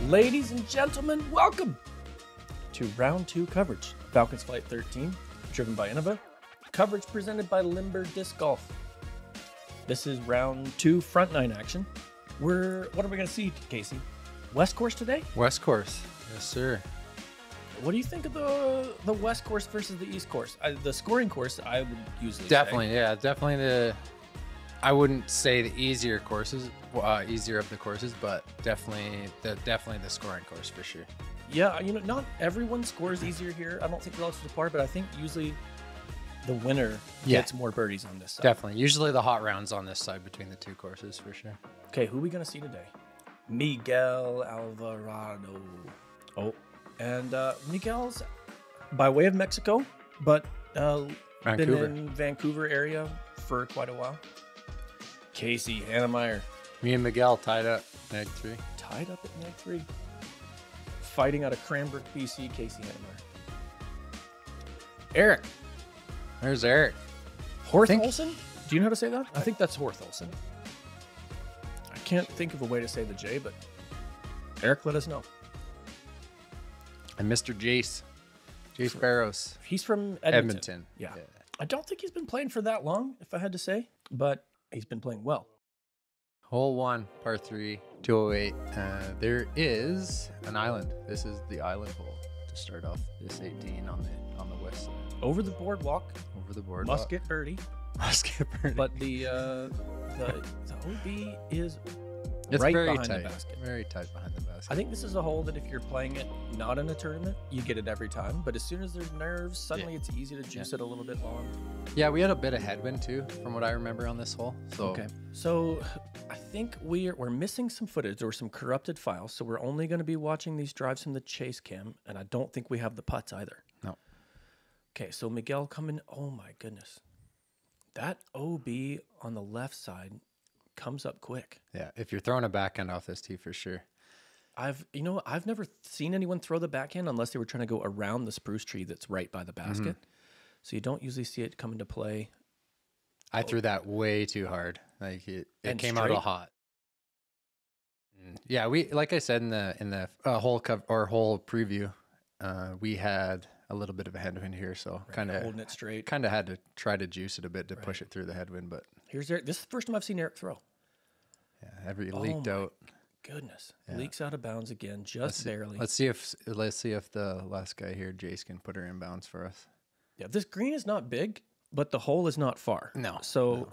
Ladies and gentlemen, welcome to round 2 coverage. Falcons Flight 13, driven by Innova. Coverage presented by Limber Disc Golf. This is round 2 front 9 action. What are we going to see, Casey? West course today? West course, yes sir. What do you think of the west course versus the east course? The scoring course, I would usually Definitely, say. yeah, definitely I wouldn't say the easier courses, easier of the courses, but definitely the scoring course for sure. Yeah, not everyone scores easier here. I don't think relative to par, but I think usually the winner gets more birdies on this side. Definitely. Usually the hot rounds on this side between the two courses for sure. Okay, who are we going to see today? Miquel Alvarado. Oh, and Miquel's by way of Mexico, but been in Vancouver area for quite a while. Casey Hanemayer. Me and Miguel tied up neg 3. Tied up at neg 3. Fighting out of Cranbrook, BC, Casey Hanemayer. Erik. There's Erik. Hjorth-Olsen? Do you know how to say that? I think that's Hjorth-Olsen. I can't think of a way to say the J, but Erik, let us know. And Mr. Jace. Jace Barros. He's from Edmonton. Yeah. I don't think he's been playing for that long, if I had to say, but he's been playing well. Hole 1, par 3, 208. There is an island. This is the island hole to start off this 18 on the west side. Over the boardwalk. Over the boardwalk. Must get birdie. Must get birdie. But the OB is it's right very behind tight, the basket. Very tight behind the basket. I think this is a hole that if you're playing it not in a tournament, you get it every time. But as soon as there's nerves, suddenly it's easy to juice it a little bit long. Yeah, we had a bit of headwind too, from what I remember on this hole. So okay, so I think we're missing some footage or some corrupted files. So we're only going to be watching these drives from the chase cam, and I don't think we have the putts either. No. Okay, so Miquel coming. Oh my goodness, that OB on the left side comes up quick. Yeah, if you're throwing a backhand off this tee for sure. I've never seen anyone throw the backhand unless they were trying to go around the spruce tree that's right by the basket. So you don't usually see it come into play. I threw that way too hard. Like it came out all hot. Yeah, we like I said in the whole preview, we had a little bit of a headwind here, so kind of holding it straight. Kind of had to try to juice it a bit to push it through the headwind, but here's Erik. This is the first time I've seen Erik throw. Yeah, leaked out. Goodness, leaks out of bounds again, barely. Let's see if the last guy here, Jace, can put her in bounds for us. Yeah, this green is not big, but the hole is not far. No. So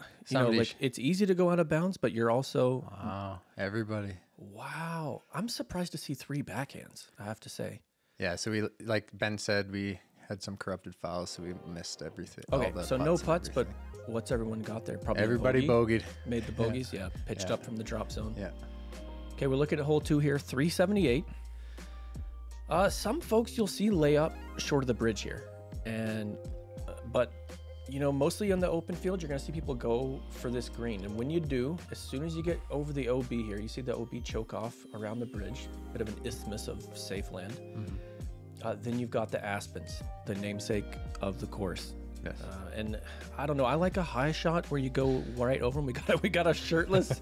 it's easy to go out of bounds, but you're also everybody. Wow, I'm surprised to see 3 backhands. I have to say. Yeah, so we, like Ben said, we had some corrupted files, so we missed everything. Okay, so no putts, but what's everyone got there? Probably everybody bogeyed. Made the bogeys, pitched up from the drop zone. Yeah. Okay, we're looking at hole 2 here, 378. Some folks you'll see lay up short of the bridge here, but mostly on the open field, you're gonna see people go for this green, and when you do, as soon as you get over the OB here, you see the OB choke off around the bridge, bit of an isthmus of safe land. Then you've got the aspens, the namesake of the course. Yes. And I don't know, I like a high shot where you go right over him. We got a shirtless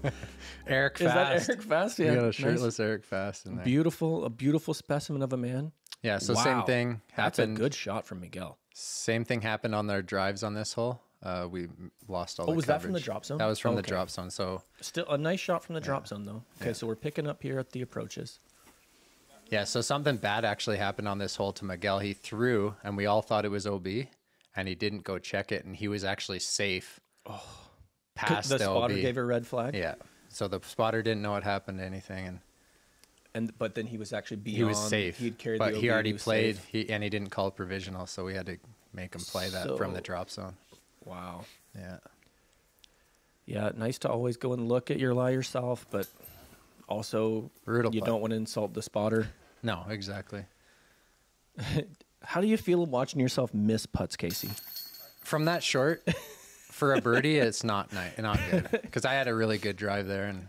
Erik Fast. Is that Erik Fast? Yeah. We got a shirtless Erik Fast in there. A beautiful specimen of a man. Yeah, so same thing happened. That's a good shot from Miquel. Same thing happened on their drives on this hole. We lost all the coverage. Was that from the drop zone? That was from the drop zone. So still a nice shot from the drop zone though. Okay, so we're picking up here at the approaches. Yeah, so something bad actually happened on this hole to Miquel. He threw, and we all thought it was OB, and he didn't go check it, and he was actually safe past the spotter OB. Gave a red flag? Yeah, so the spotter didn't know what happened to anything. But then he was actually beyond. He was safe. He'd carried but the OB, he already played, and he didn't call provisional, so we had to make him play that from the drop zone. Wow. Yeah. Yeah, nice to always go and look at your lie yourself, but also you don't want to insult the spotter. No, exactly. How do you feel watching yourself miss putts, Casey? From that short, for a birdie, it's not good. Because I had a really good drive there, and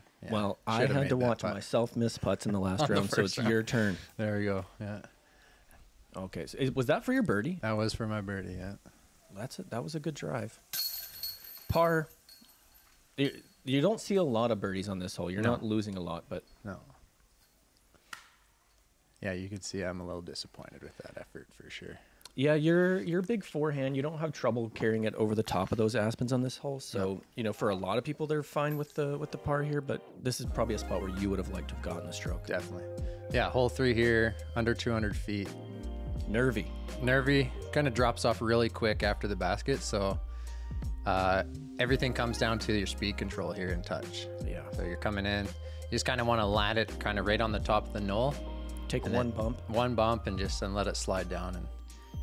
I had to watch myself miss putts in the last round, so it's your turn. There we go. Yeah. Okay, so was that for your birdie? That was for my birdie. Yeah. That was a good drive. Par. You don't see a lot of birdies on this hole. You're not losing a lot, but no. Yeah, you can see I'm a little disappointed with that effort for sure. Yeah, your big forehand, you don't have trouble carrying it over the top of those aspens on this hole. So, you know, for a lot of people, they're fine with the par here, but this is probably a spot where you would have liked to have gotten a stroke. Definitely. Yeah, hole 3 here, under 200 feet. Nervy. Kind of drops off really quick after the basket, so everything comes down to your speed control here and touch. Yeah. So you're coming in, you just kind of want to land it kind of right on the top of the knoll. Take one bump. One bump and just let it slide down, and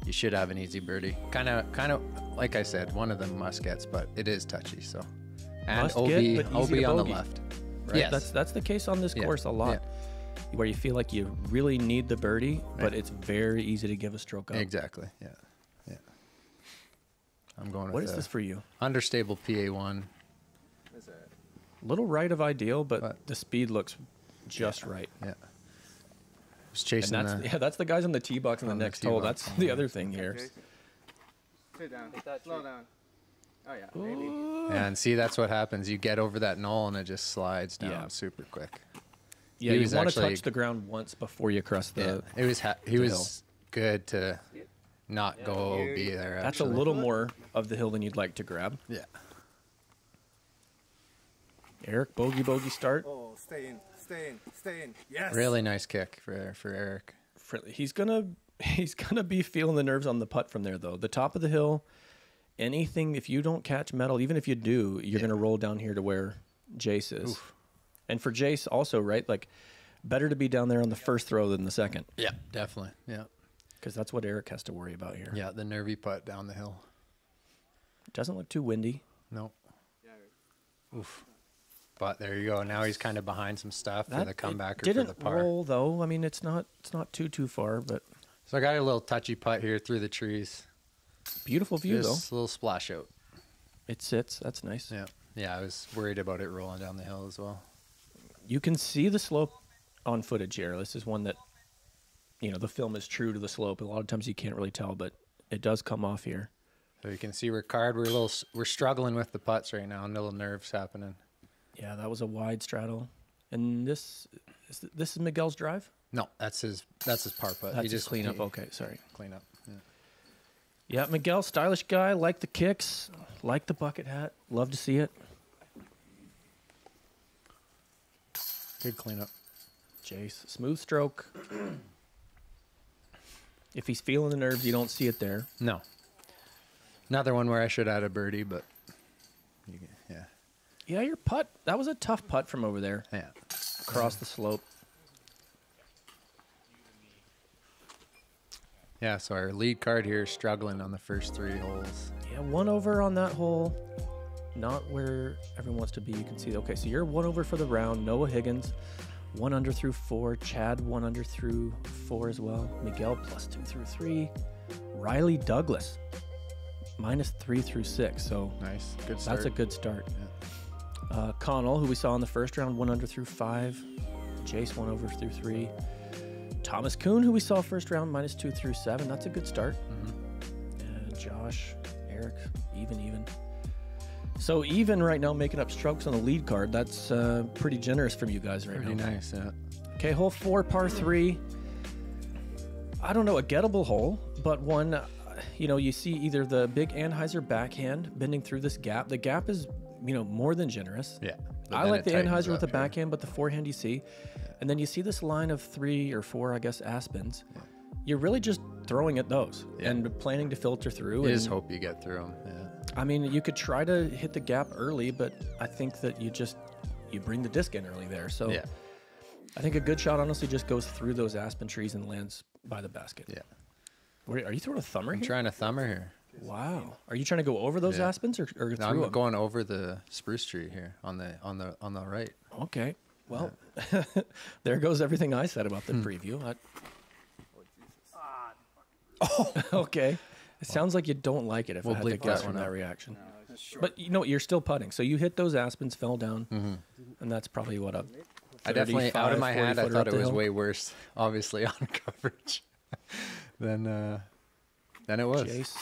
you should have an easy birdie. Kind of like I said, one of them must gets, but it is touchy. So, and Must OB, get, but easy to on the bogey. left. Right? Yes. That's the case on this course a lot. Where you feel like you really need the birdie, but it's very easy to give a stroke up. Exactly. Yeah. I'm going with What is this for you? Understable PA1. Little right of ideal, but the speed looks just right. Yeah. Just chasing And that's the guys on the tee box in the next hole. That's the other thing here. Sit down. Slow down. Oh yeah, maybe. And see, that's what happens. You get over that knoll and it just slides down super quick. Yeah, He you was want to actually- touch the ground once before you cross the. It was he was good to not go OB there. That's a little more of the hill than you'd like to grab. Yeah. Eric, bogey start. Oh, stay in. Yes. Really nice kick for Erik. He's gonna be feeling the nerves on the putt from there though. The top of the hill, anything if you don't catch metal, even if you do, you're gonna roll down here to where Jace is. Oof. And for Jace also, right? Like better to be down there on the first throw than the second. Yeah, definitely. Yeah. Because that's what Erik has to worry about here. Yeah, the nervy putt down the hill. It doesn't look too windy. Nope. Oof. But there you go. Now he's kind of behind some stuff for the comeback or didn't for the par. roll though. I mean, it's not too far, but So I got a little touchy putt here through the trees. beautiful view Just a little splash out. though. It sits. That's nice. Yeah. Yeah, I was worried about it rolling down the hill as well. You can see the slope on footage here. This is one that, you know, the film is true to the slope. A lot of times you can't really tell, but it does come off here. So you can see we're struggling with the putts right now. Little nerves happening. Yeah, that was a wide straddle. And this is Miguel's drive? No, that's his par putt. That's just clean up. Okay, sorry. Clean up. Yeah. Yeah, Miguel, stylish guy. Like the kicks. Like the bucket hat. Love to see it. Good cleanup. Jace, smooth stroke. If he's feeling the nerves, you don't see it there. No. Another one where I should add a birdie, but yeah. Yeah, your putt. That was a tough putt from over there. Yeah. Across the slope. Yeah, so our lead card here is struggling on the first 3 holes. Yeah, 1 over on that hole. Not where everyone wants to be. You can see. Okay, so you're 1 over for the round. Noah Higgins, 1 under through 4. Chad, 1 under through 4 as well. Miguel, +2 through 3. Riley Douglas, -3 through 6. So Nice. Good start. that's a good start. Connell, who we saw in the first round, 1 under through 5. Jace, 1 over through 3. Thomas Kuhn, who we saw first round, -2 through 7. That's a good start. And Josh, Erik, even. So even right now, making up strokes on the lead card. That's pretty generous from you guys right Pretty now. nice, yeah. Okay, hole 4, par 3. I don't know, a gettable hole, but one, you see either the big Anheuser backhand bending through this gap. The gap is, more than generous. Yeah. I like the Anheuser with the backhand, but the forehand you see. And then you see this line of 3 or 4, I guess, aspens. Yeah. You're really just throwing at those and planning to filter through. You just hope you get through them. Yeah. I mean, you could try to hit the gap early, but I think that you bring the disc in early there. So Yeah. I think a good shot honestly just goes through those aspen trees and lands by the basket. Yeah. Are you throwing a thumber I'm here? trying to thumber here. Wow. Are you trying to go over those aspens or through No, I'm them? going over the spruce tree here on the right. Okay. Well, there goes everything I said about the preview. Okay. It sounds like you don't like it if I had to bleep guess that from one that out. reaction. But you're still putting. So you hit those aspens, fell down, and that's probably what up. I definitely, out of my hand, I thought it was way. way worse, obviously, on coverage than it was. Jace,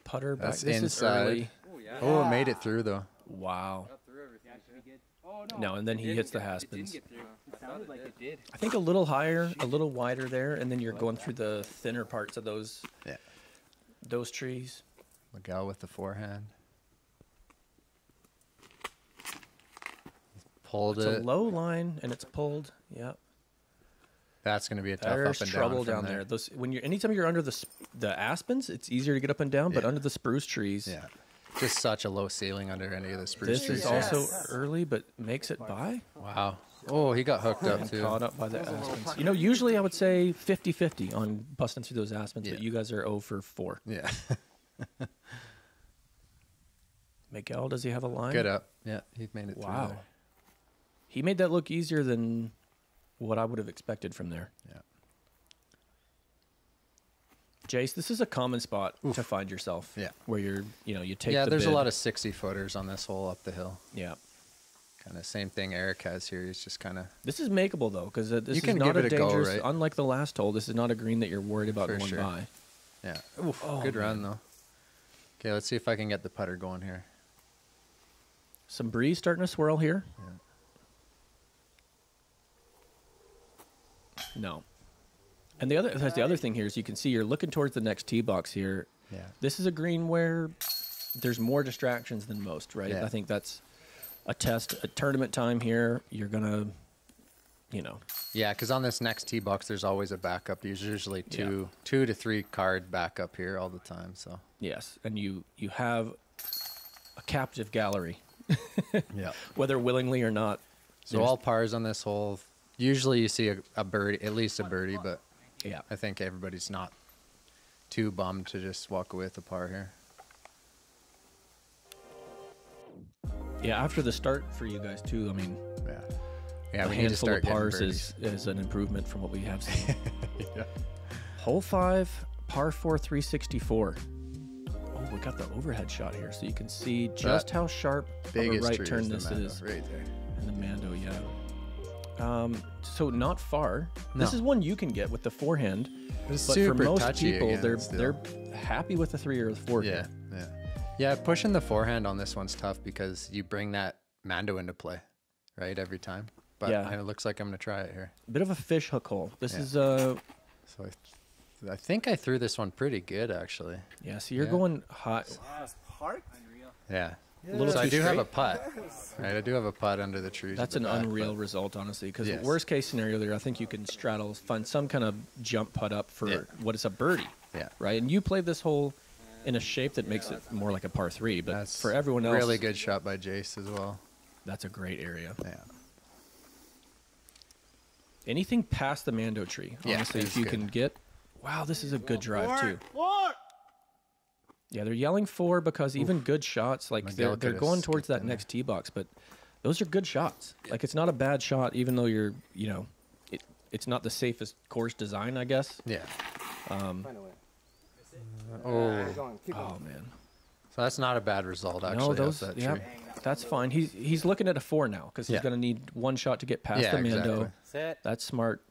putter back. That's This is inside. early. Oh, it made it through, though. Wow. Oh, no. No, and then he It hits the didn't Haspens. get through. It sounded like it did. I think a little higher, a little wider there, and then you're going through the thinner parts of those trees. Miquel with the forehand. Pulled It's it. a low line, and it's pulled. Yep. That's going to be a tough There's up and trouble down down there. Those anytime you're under the aspens, it's easier to get up and down, but Yeah. under the spruce trees, Yeah. Just such a low ceiling under any of the spruce this trees. is also early, but makes it by. Wow. Oh, he got hooked up And too. caught up by the aspens. You know, usually I would say 50-50 on busting through those aspens, but Yeah. you guys are 0 for 4. Yeah. Miquel, does he have a line? Good up. Yeah, he made it Wow. through there. He made that look easier than what I would have expected from there. Yeah. Jace, this is a common spot to find yourself. Yeah. Where you take Yeah, the there's a bid. lot of 60 footers on this hole up the hill. Yeah. Kind of same thing Erik has here. He's just kind of This is makeable, though, because this You is can not give a it a go, dangerous, right? unlike the last hole, this is not a green that you're worried about For going sure. by. yeah. Oh, Good run though. Okay, let's see if I can get the putter going here. Some breeze starting to swirl here. No. And the other thing here is you can see you're looking towards the next tee box here. Yeah. This is a green where there's more distractions than most, right? Yeah. I think that's a test, a tournament time here. You're gonna, Yeah, because on this next tee box, there's always a backup. There's usually two to three card backup here all the time. So yes, and you have a captive gallery, yeah. whether willingly or not. So all pars on this hole. Usually you see a birdie, at least a birdie, but Yeah. I think everybody's not too bummed to just walk away with a par here. Yeah, after the start for you guys too, I mean, Yeah. Yeah, a we need to handful start of getting pars birdies. is an improvement from what we have seen. Yeah. Hole 5, par 4, 364. Oh, we got the overhead shot here, so you can see just how sharp of a Biggest right tree turn is the this Mando, is. right there. And the Mando, yeah. So not far. This No. is one you can get with the forehand. It's But super for most touchy people, again, still. they're happy with the 3 or the 4. Yeah, here. yeah. Pushing the forehand on this one's tough because you bring that Mando into play, right, every time. But Yeah. it looks like I'm going to try it here. Bit of a fish hook hole. This Yeah. is So I think I threw this one pretty good, actually. yeah. So you're Yeah. going high. Parked? Yeah. A little So I too do have straight. a putt. Right, I do have a putt under the trees. That's at an the back, unreal but- result, honestly. Because Yes. worst case scenario there, I think you can straddle, find some kind of jump putt up for Yeah. what is a birdie, Yeah. right? And you played this hole in a shape that makes it more like a par 3. But That's for everyone else, really good shot by Jace as well. that's a great area. Yeah. Anything past the Mando tree, Yeah, honestly, if it's you good. can get. Wow, this is a good drive too. Yeah, they're yelling 4 because even good shots, like Miquel they're could've going towards skipped that in next tee box, but those are good shots. Like it's not a bad shot, even though it's not the safest course design, I guess. Yeah. Find a way. Oh. Keep going. Keep Oh going. man, So that's not a bad result, actually. no, off those that yeah, tree. that's fine. He's looking at a 4 now because he's Yeah. going to need one shot to get past Yeah, the Mando. exactly. Set. That's smart.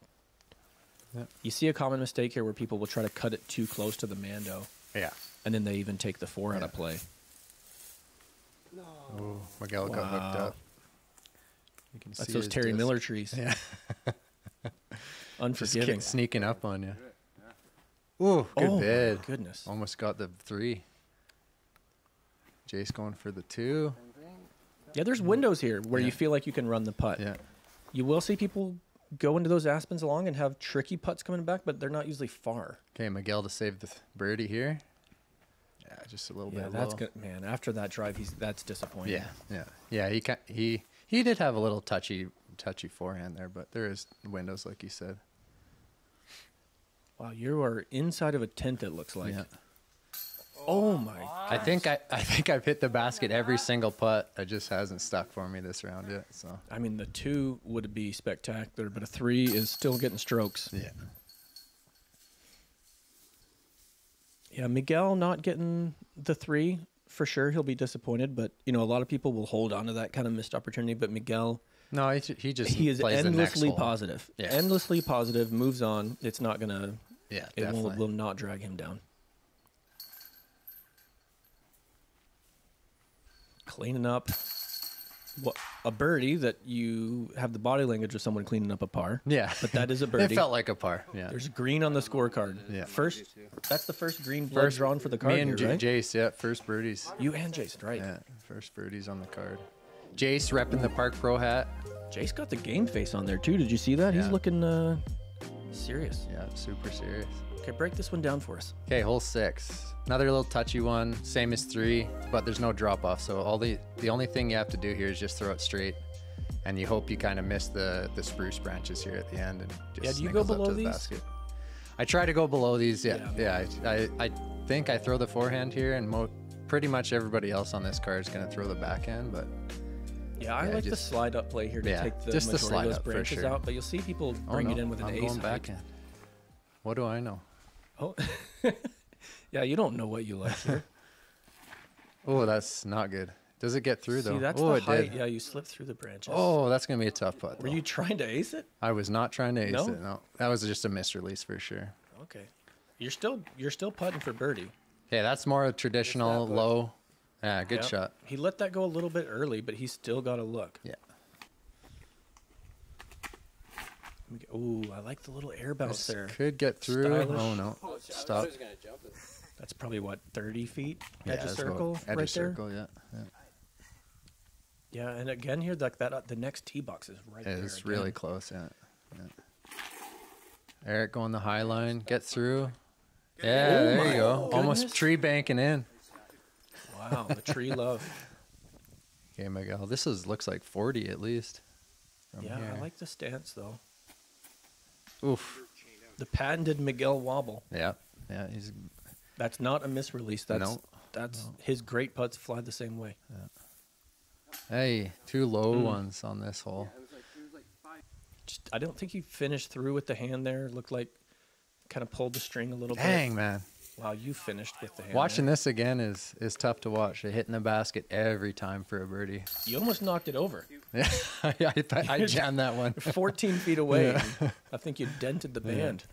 Yep. You see a common mistake here where people will try to cut it too close to the Mando, Yeah. and then they even take the 4 out of play. Oh, Miquel got hooked Wow. up. You can That's see those his Terry disc. Miller trees. Yeah. Just Unforgiving. sneaking up on you. Ooh, good Oh, bid. my goodness. Almost got the 3. Jace going for the 2. Yeah, there's windows here where you Yeah. feel like you can run the putt. Yeah. You will see people go into those aspens along and have tricky putts coming back, but they're not usually far. Okay, Miquel to save the birdie here. Yeah, just a little Yeah, bit that's low. good, man. After that drive, that's disappointing. Yeah, yeah, yeah. He did have a little touchy forehand there, but there is windows, like you said. Wow, you are inside of a tent. It looks like. Yeah. Oh my! I think I've hit the basket every single putt. It just hasn't stuck for me this round yet. So I mean, the 2 would be spectacular, but a 3 is still getting strokes. yeah, Yeah, Miquel not getting the 3 for sure. He'll be disappointed, but a lot of people will hold on to that kind of missed opportunity. But Miquel, no, he just he is plays the next endlessly hole. positive. Yeah. Endlessly positive. Moves on. It's not gonna. Yeah, It definitely. will not drag him down. Cleaning up. a birdie that you have the body language of someone cleaning up a par. Yeah. But that is a birdie. It felt like a par. Yeah. There's green on the scorecard. Yeah. That's the first green blood drawn for the card. Me and here, right? Jace, yeah, first birdies. You and Jace, right? Yeah, first birdies on the card. Jace repping the Park Pro hat. Jace got the game face on there too. Did you see that? Yeah. He's looking serious. Yeah, super serious. Okay, break this one down for us. Okay, hole 6. Another little touchy one, same as 3, but there's no drop off. So the only thing you have to do here is just throw it straight, and you hope you kind of miss the spruce branches here at the end and just do you go snickles up below to the these? basket. I try to go below these. Yeah. I think I throw the forehand here, and pretty much everybody else on this card is gonna throw the backhand, but. Yeah, I like the slide up play here to take the just the majority slide of those up for branches sure. out, but you'll see people bring it in with an I'm ace. going backhand. What do I know? Oh, yeah, you don't know what you like here. Oh, that's not good. Does it get through though? See, that's oh, the it height. did. Yeah, you slipped through the branches. Oh, that's gonna be a tough putt. Were though. you trying to ace it? I was not trying to ace No? it. No, that was just a misrelease for sure. Okay, you're still putting for birdie. Okay, that's more a traditional low. Yeah, good Yep. shot. He let that go a little bit early, but he's still got a look. Yeah. Ooh, I like the little air bounce there. Could get through. Stylish. Oh no! Stop. That's probably what 30 feet Yeah, edge of that's about circle edge right of circle. Yeah. Yeah, and again here like that the next tee box is right there. It's again. really close. Yeah. Eric going the high line, get through. Yeah, Oh there my you go. goodness. Almost tree banking in. Wow, the tree love. Okay, Miguel. This looks like 40 at least. Yeah, here. I like the stance though. Oof. The patented Miquel wobble. Yeah. Yeah. He's. That's not a misrelease. That's his great putts fly the same way. Hey, 2 low ones on this hole. I don't think he finished through with the hand there. Looked like kind of pulled the string a little Dang, bit. man. Wow, you finished with the hand. Watching there. this again is tough to watch. Hitting the basket every time for a birdie. You almost knocked it over. Yeah, I jammed that one. 14 feet away. Yeah. I think you dented the band.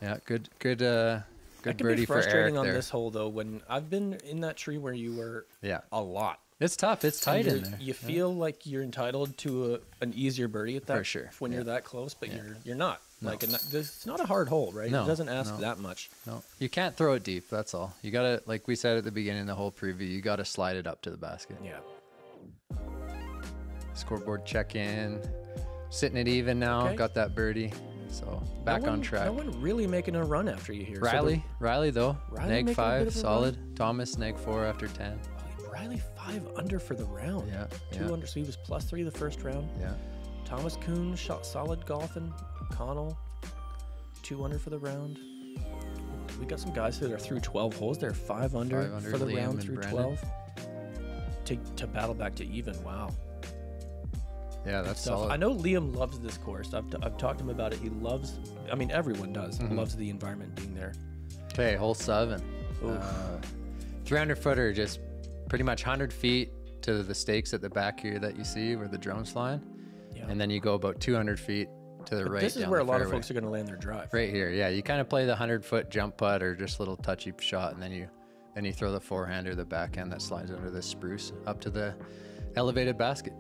Yeah, good That can birdie be for Eric frustrating on there. this hole though. When I've been in that tree where you were a lot. It's tough. It's tight in there. You feel like you're entitled to an easier birdie at that For sure. when you're that close, but you're not. No. Like it's not a hard hole, right? No, It doesn't ask no. that much. No, you can't throw it deep. That's all. You gotta, like we said at the beginning of the whole preview, you gotta slide it up to the basket. Yeah. Scoreboard check in, sitting it even now. Okay. Got that birdie, so back on track. No one really making a run after you here. Riley though, Riley neg making a bit 5, of a solid. Thomas neg 4 after 10. Riley 5 under for the round. Yeah, 2 under, so he was +3 the first round. Yeah. Thomas Kuhn shot solid golfing. Connell 2 under for the round. We got some guys that are through 12 holes. They're 5 under, 5 under, for the Liam round and through Brennan. 12 to battle back to even. Wow. Yeah, that's Stuff. solid. I know Liam loves this course. I've talked to him about it. He loves. I mean, everyone does. Loves the environment being there. Okay, hole 7. 300 footer, just pretty much 100 feet to the stakes at the back here that you see where the drone's flying. Yeah. And then you go about 200 feet to the right. This is down where a the lot of fairway. folks are going to land their drive. Right here, yeah. You kind of play the 100-foot jump putt or just a little touchy shot, and then you throw the forehand or the backhand that slides under this spruce up to the elevated basket.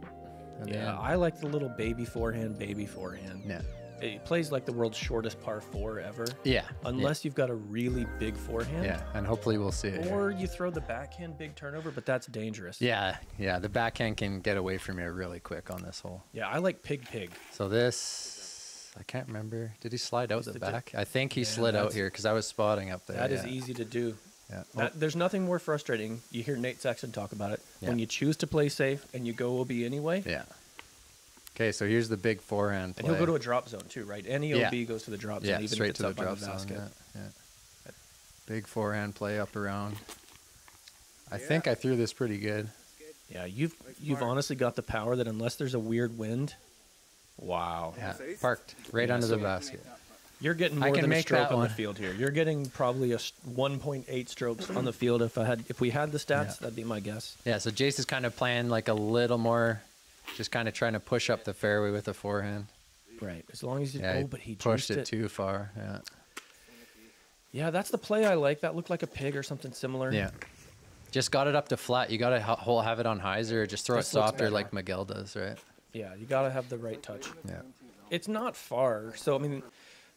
And Yeah, then- I like the little baby forehand. yeah, It plays like the world's shortest par 4 ever. yeah, Unless you've got a really big forehand. yeah, and hopefully we'll see it. here. Or you throw the backhand big turnover, but that's dangerous. Yeah, the backhand can get away from you really quick on this hole. Yeah, I like pig. So this, I can't remember. Did he slide out the the back? I think he slid out that's- here because I was spotting up there. That is yeah. easy to do. Yeah. There's nothing more frustrating. You hear Nate Sexton talk about it. Yeah. When you choose to play safe and you go OB anyway. Yeah. Okay, so here's the big forehand play. And he'll go to a drop zone too, right? Any Yeah. OB goes to the drop zone, Yeah, even straight if it's to the up by drop the zone. basket. Yeah. Big forehand play up around. I think I threw this pretty good. Yeah, you've honestly got the power that unless there's a weird wind, wow. Yeah, parked right under the so- basket. You're getting I more can than a make stroke that on one. the field here. You're getting probably 1.8 strokes on the field. If we had the stats, Yeah. that'd be my guess. Yeah, so Jace is kind of playing like a little more, just kind of trying to push up the fairway with the forehand. Right. As long as you Yeah, but he pushed juiced it too far. Yeah. Yeah, that's the play I like. That looked like a pig or something similar. Yeah. Just got it up to flat. You got to have it on highs or just throw This it looks softer better. like Miquel does, right? Yeah, you got to have the right touch. Yeah. It's not far, so I mean,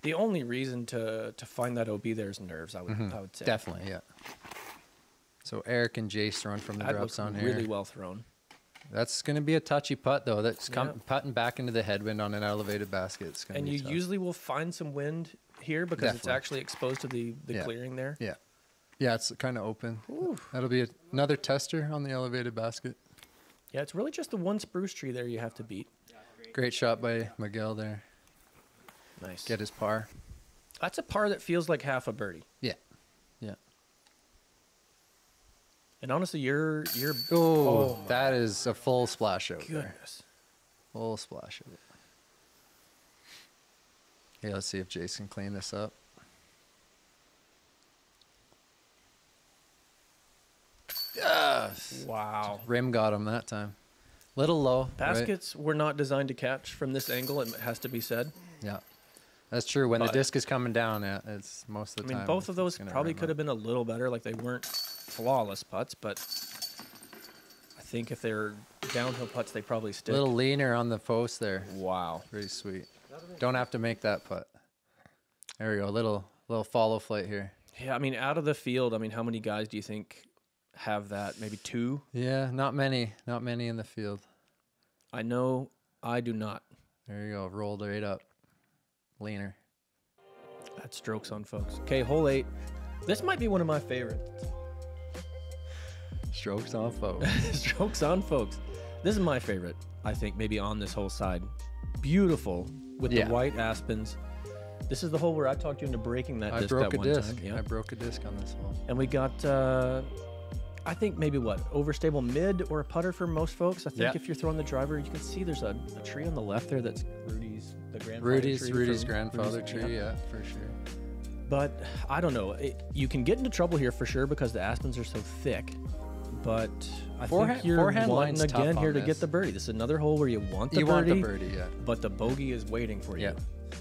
the only reason to find that OB there is nerves. I would say Definitely, yeah. So Erik and Jace throwing from the that drops was on here. really well thrown. That's going to be a touchy putt, though. That's putting back into the headwind on an elevated basket. It's gonna And be you tough. usually will find some wind here because it's Definitely. actually exposed to the Yeah. clearing there. Yeah. Yeah, it's kind of open. Ooh. That'll be another tester on the elevated basket. Yeah, it's really just the one spruce tree there you have to beat. Great shot by Miquel there. Nice. Get his par. That's a par that feels like half a birdie. Yeah. Yeah. And honestly, you're Oh, my that is a full splash out there. goodness. Full splash out. Okay, let's see if Jace can clean this up. Yes. Wow. Rim got him that time. Little low. right? Baskets were not designed to catch from this angle, it has to be said. Yeah. That's true. When the But- disc is coming down, it's most of I the mean, time. both of those it's gonna probably rim could up. have been a little better. Like, they weren't flawless putts, but I think if they're downhill putts, they probably A stick. little leaner on the post there. Wow. Pretty sweet. Don't have to make that putt. There we go. Little follow flight here. Yeah, I mean, out of the field, I mean, how many guys do you think have that? Maybe two? Yeah, not many. Not many in the field. I know I do not. There you go. Rolled right up. Leaner. That's strokes on, folks. Okay, hole 8. This might be one of my favorites. Strokes on folks. Strokes on, folks. This is my favorite, I think, maybe on this whole side. Beautiful with Yeah. the white aspens. This is the hole where I talked you into breaking that I disc broke that a one disc. time. Yeah. I broke a disc on this hole. And we got, I think maybe what, overstable mid or a putter for most folks. I think Yeah. if you're throwing the driver, you can see there's a tree on the left there that's the grandfather Rudy's tree. from grandfather Rudy's- tree, yeah. yeah, for sure. But I don't know. You can get into trouble here for sure because the aspens are so thick. But I think you're forehand wanting line's tough again here on to this. get the birdie. This is another hole where you want the You birdie, want the birdie, yeah. but the bogey is waiting for you. Yeah.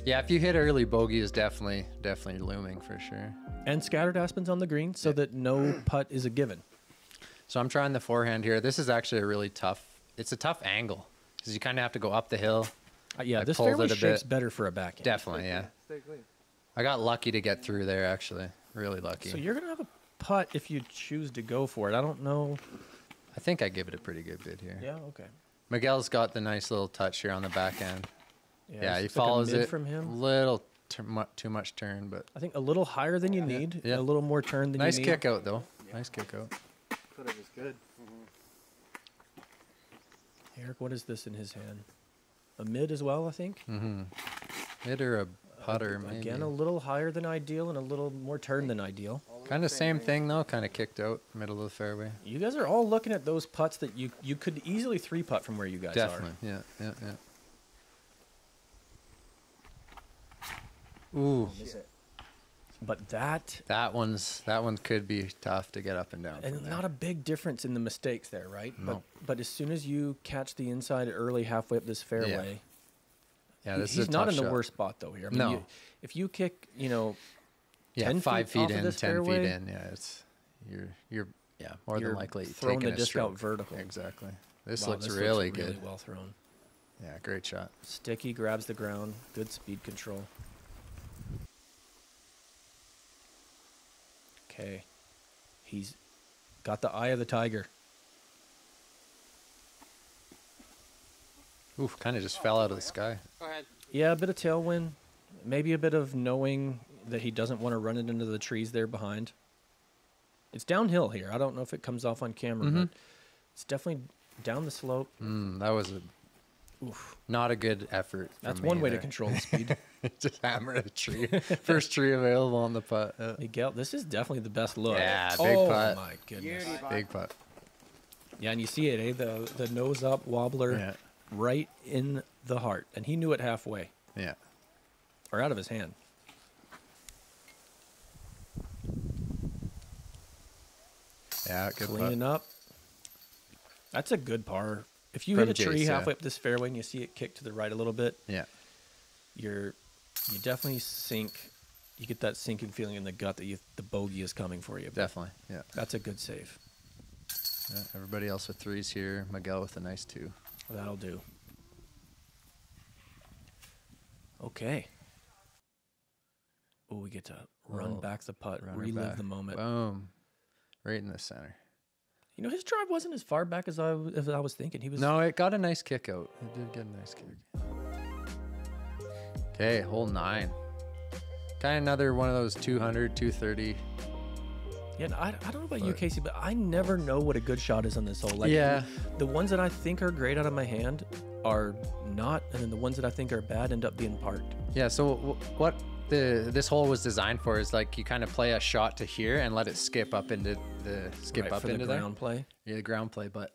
Yeah, if you hit early, bogey is definitely looming for sure. And scattered aspens on the green so that no putt is a given. So I'm trying the forehand here. This is actually a really tough, it's a tough angle because you kind of have to go up the hill. Yeah, I this pulled fairway it a shape's bit. better for a backhand. Definitely, yeah. Stay clean. I got lucky to get through there, actually. Really lucky. So you're going to have a putt if you choose to go for it. I don't know. I think I give it a pretty good bid here. Yeah, okay. Miguel's got the nice little touch here on the back end. Yeah, he it's like a follows mid it. from him. Little too much turn, but I think a little higher than you need. Yeah. A little more turn than nice you need. kick out, though. Nice kick out. Thought it was good. Erik, what is this in his hand? A mid as well, I think. Hit or a putter, maybe. Again, a little higher than ideal and a little more turn than ideal. Kind of same thing, though. Kind of kicked out, middle of the fairway. You guys are all looking at those putts that you could easily 3-putt from where you guys Definitely, yeah. Ooh, are. But that, that one could be tough to get up and down. and from there. not a big difference in the mistakes there, right? No. But as soon as you catch the inside early, halfway up this fairway, Yeah, this he's is a not tough in the shot. worst spot though here. I mean, No. if you kick, 10 5 feet feet off of in, 10 this feet fairway, in. Yeah, it's you're more you're than likely throwing taking the a disc out stroke. vertical. Exactly. This Wow, looks this really looks good. Really well thrown. Yeah, great shot. Sticky, grabs the ground, good speed control. Okay. He's got the eye of the tiger. Oof, kind of just fell out of the sky. Go ahead. Yeah, a bit of tailwind. Maybe a bit of knowing that he doesn't want to run it into the trees there behind. It's downhill here. I don't know if it comes off on camera, but it's definitely down the slope. That was not a good effort. from That's me one way to there. control the speed. Just hammered a tree. First tree available on the putt. Miguel, this is definitely the best look. Yeah, big oh, putt. my goodness. Beauty, bud. Big putt. Yeah, and you see it, the nose up wobbler Yeah. right in the heart. And he knew it halfway, Yeah. or out of his hand. Yeah, good putt. Cleaning up. That's a good par. If you From hit a tree Jace, yeah. halfway up this fairway and you see it kick to the right a little bit, Yeah. you definitely sink. You get that sinking feeling in the gut that the bogey is coming for you. Definitely. Yeah. That's a good save. Yeah, everybody else with 3s here. Miquel with a nice 2. That'll do. Okay. Oh, we get to run back the putt, relive the moment. Boom. Right in the center. You know, his drive wasn't as far back as I was thinking. He was. No, it got a nice kick out. It did get a nice kick. Okay, hole 9. Kind of another one of those 200, 230. Yeah, and I don't know about you, Casey, but I never know what a good shot is on this hole. Like, yeah. The ones that I think are great out of my hand are not, and then the ones that I think are bad end up being parked. Yeah, so what this hole was designed for is like you kind of play a shot to here and let it skip up into the ground play. Yeah, the ground play, but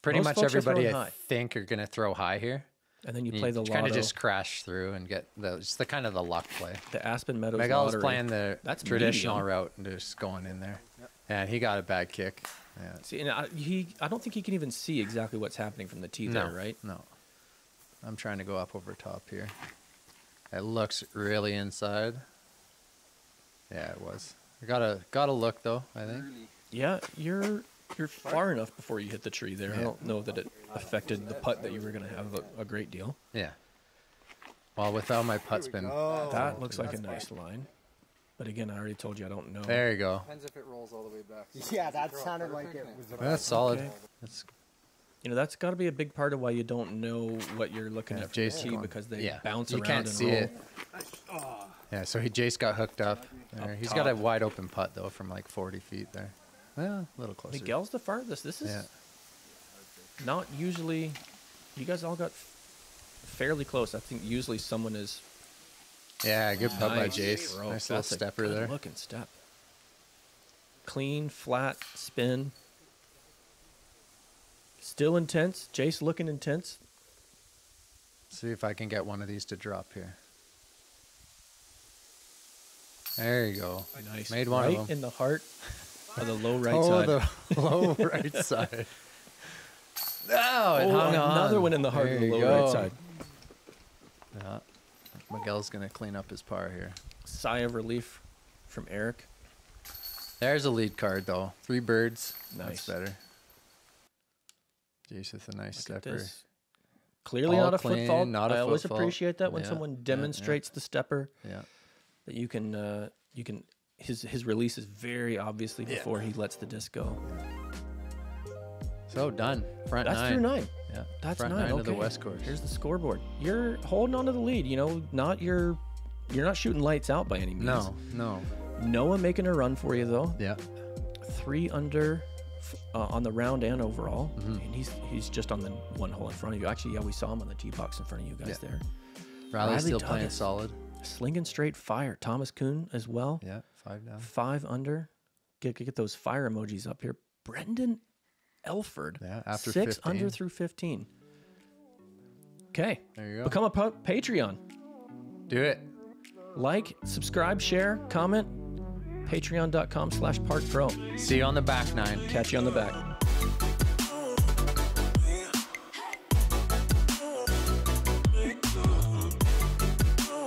pretty Most much folks are everybody throwing I think are gonna throw high here. And then you play the lotto. Kind of just crash through and get just the kind of the luck play. The Aspen Meadows Miquel's lottery. playing the That's traditional medium. route and just going in there. Yep. And he got a bad kick. Yeah. See, and I don't think he can even see exactly what's happening from the tee there, right? No. I'm trying to go up over top here. It looks really inside. Yeah, it was. I got a look though, I think. Yeah, you're far enough before you hit the tree there. Yeah. I don't know that it affected the putt that you were going to have a great deal. Yeah. Well, without my putt spin. That looks like a nice line. But again, I already told you I don't know. There you go. Depends if it rolls all the way back. Yeah, that sounded like it was. That's solid. Okay. That's You know, that's got to be a big part of why you don't know what you're looking at from the Jace tee going- because they bounce you around can't and see roll. it. Yeah, so Jace got hooked up. There. He's got a wide open putt though from like 40 feet there. Well, a little closer. Miguel's the farthest. This is Yeah. not usually. You guys all got fairly close. I think usually someone is. Yeah, good putt by Nice Jace. throw. Nice little That's a stepper there. Looking step. Clean, flat spin. Still intense. Jace looking intense. See if I can get one of these to drop here. There you go. Nice. Made one right of them. in the heart of the low right Oh, side. the low right side. No, it Oh, hung on. another one in the heart There of the you low go. right side. Yeah. Miguel's going to clean up his par here. Sigh of relief from Erik. There's a lead card, though. 3 birds. Nice. That's better. Jace with a nice Look at stepper. this. Clearly All not a clean, foot fault. not a I always foot fault. appreciate that when Yeah, someone yeah, demonstrates the stepper. Yeah. That you can his release is very obviously before he lets the disc go. So done. Front That's 9. through 9. Yeah. That's Front 9. 9 Okay. of the West Course. Here's the scoreboard. You're holding on to the lead. You know, you're not shooting lights out by any means. No. Noah making a run for you though. Yeah. 3 under on the round and overall. Mhm. And he's just on the one hole in front of you. Actually, yeah, we saw him on the tee box in front of you guys there. Riley's still Riley playing Douglas. solid. Slinging straight fire. Thomas Kuhn as well. Yeah. 5 down. 5 under. Get those fire emojis up here. Brendan Elford. Yeah, after 6 15. under through 15. Okay. There you go. Become a Patreon. Do it. Like, subscribe, share, comment. Patreon.com/ParkPro. See you on the back 9. Catch you on the back.